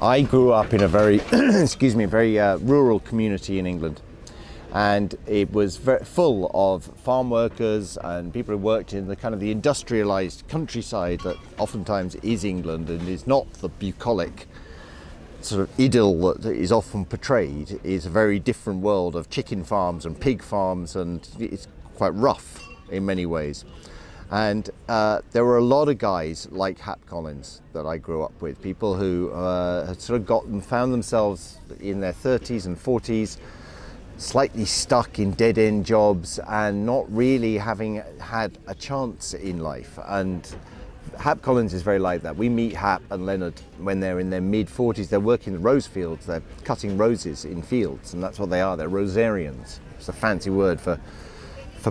I grew up in a very, excuse me, very rural community in England, and it was full of farm workers and people who worked in the kind of the industrialized countryside that oftentimes is England and is not the bucolic sort of idyll that is often portrayed. Is a very different world of chicken farms and pig farms, and it's quite rough in many ways. And there were a lot of guys like Hap Collins that I grew up with, people who had sort of found themselves in their 30s and 40s, slightly stuck in dead-end jobs and not really having had a chance in life. And Hap Collins is very like that. We meet Hap and Leonard when they're in their mid-40s. They're working the rose fields. They're cutting roses in fields, and that's what they are. They're rosarians. It's a fancy word for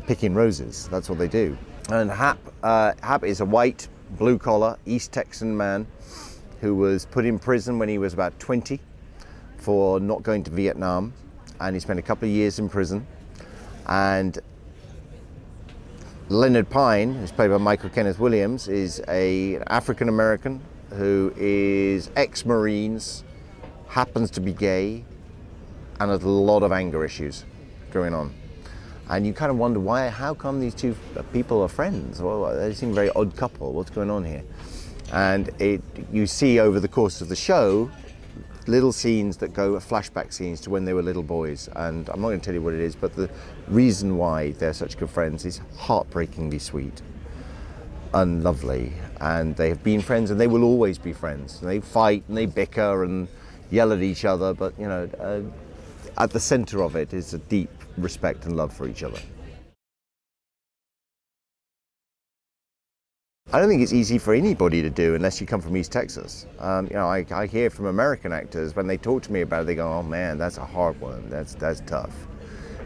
picking roses. That's what they do. And Hap is a white, blue-collar, East Texan man who was put in prison when he was about 20 for not going to Vietnam, and he spent a couple of years in prison. And Leonard Pine, who's played by Michael Kenneth Williams, is an African-American who is ex-Marines, happens to be gay, and has a lot of anger issues going on. And you kind of wonder how come these two people are friends? Well, they seem a very odd couple. What's going on here? And you see over the course of the show, little scenes that go, flashback scenes to when they were little boys. And I'm not going to tell you what it is, but the reason why they're such good friends is heartbreakingly sweet and lovely. And they have been friends, and they will always be friends. And they fight and they bicker and yell at each other, but at the center of it is a deep respect and love for each other. I don't think it's easy for anybody to do unless you come from East Texas. I hear from American actors when they talk to me about it, they go, "Oh man, that's a hard one. That's tough,"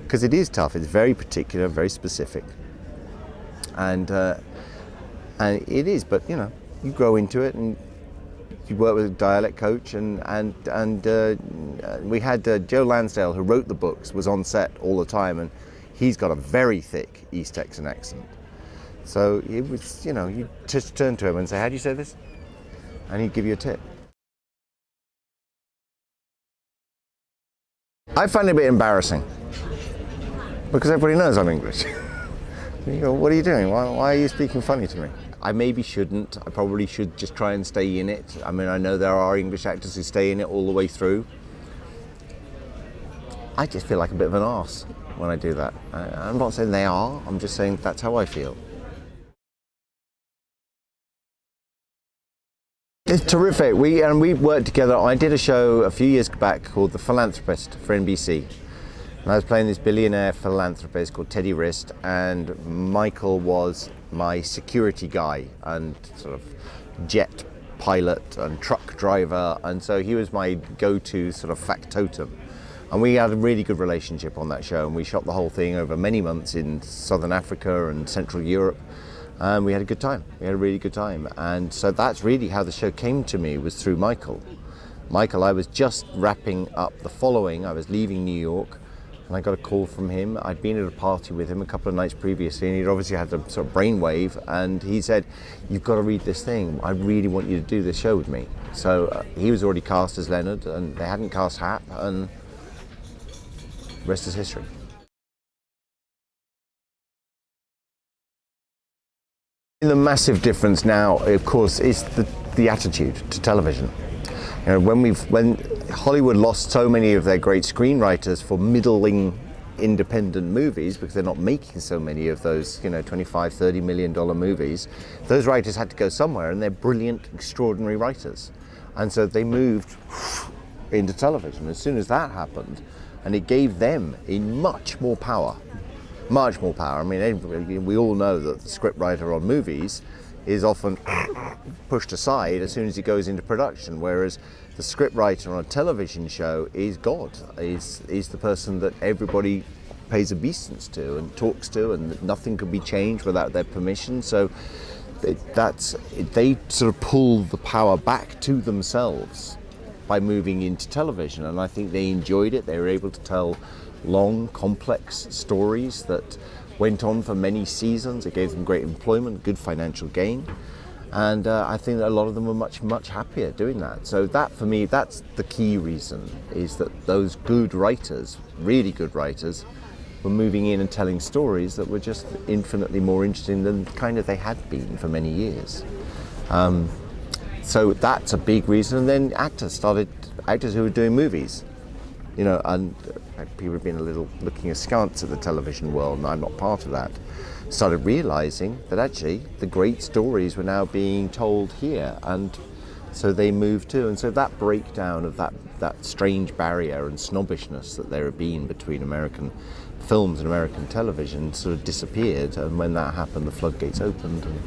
because it is tough. It's very particular, very specific, and it is. But you grow into it, and you work with a dialect coach, and we had Joe Lansdale, who wrote the books, was on set all the time, and he's got a very thick East Texan accent. So it was, you just turn to him and say, "How do you say this?" And he'd give you a tip. I find it a bit embarrassing because everybody knows I'm English. You go, "What are you doing? Why are you speaking funny to me?" I maybe shouldn't. I probably should just try and stay in it. I mean, I know there are English actors who stay in it all the way through. I just feel like a bit of an arse when I do that. I'm not saying they are. I'm just saying that's how I feel. It's terrific. We worked together. I did a show a few years back called The Philanthropist for NBC. And I was playing this billionaire philanthropist called Teddy Wrist, and Michael was my security guy and sort of jet pilot and truck driver, and so he was my go-to sort of factotum. And we had a really good relationship on that show, and we shot the whole thing over many months in Southern Africa and Central Europe, and we had a good time. We had a really good time, and so that's really how the show came to me, was through Michael. I was just wrapping up the following. I was leaving New York, and I got a call from him. I'd been at a party with him a couple of nights previously, and he'd obviously had a sort of brainwave, and he said, "You've got to read this thing. I really want you to do this show with me." So he was already cast as Leonard, and they hadn't cast Hap, and the rest is history. The massive difference now, of course, is the attitude to television. When Hollywood lost so many of their great screenwriters for middling independent movies because they're not making so many of those, $25, $30 million movies, those writers had to go somewhere, and they're brilliant, extraordinary writers. And so they moved into television as soon as that happened, and it gave them much more power. I mean, we all know that the scriptwriter on movies is often pushed aside as soon as he goes into production, whereas the scriptwriter on a television show is God, is the person that everybody pays obeisance to and talks to, and nothing can be changed without their permission. So they sort of pull the power back to themselves by moving into television, and I think they enjoyed it. They were able to tell long, complex stories that went on for many seasons. It gave them great employment, good financial gain, And I think that a lot of them were much happier doing that. So that, for me, that's the key reason, is that those good writers, really good writers, were moving in and telling stories that were just infinitely more interesting than kind of they had been for many years. So that's a big reason. And then actors who were doing movies, you know, and people have been a little looking askance at the television world, and I'm not part of that, started realizing that actually the great stories were now being told here, and so they moved too. And so that breakdown of that strange barrier and snobbishness that there had been between American films and American television sort of disappeared, and when that happened, the floodgates opened, and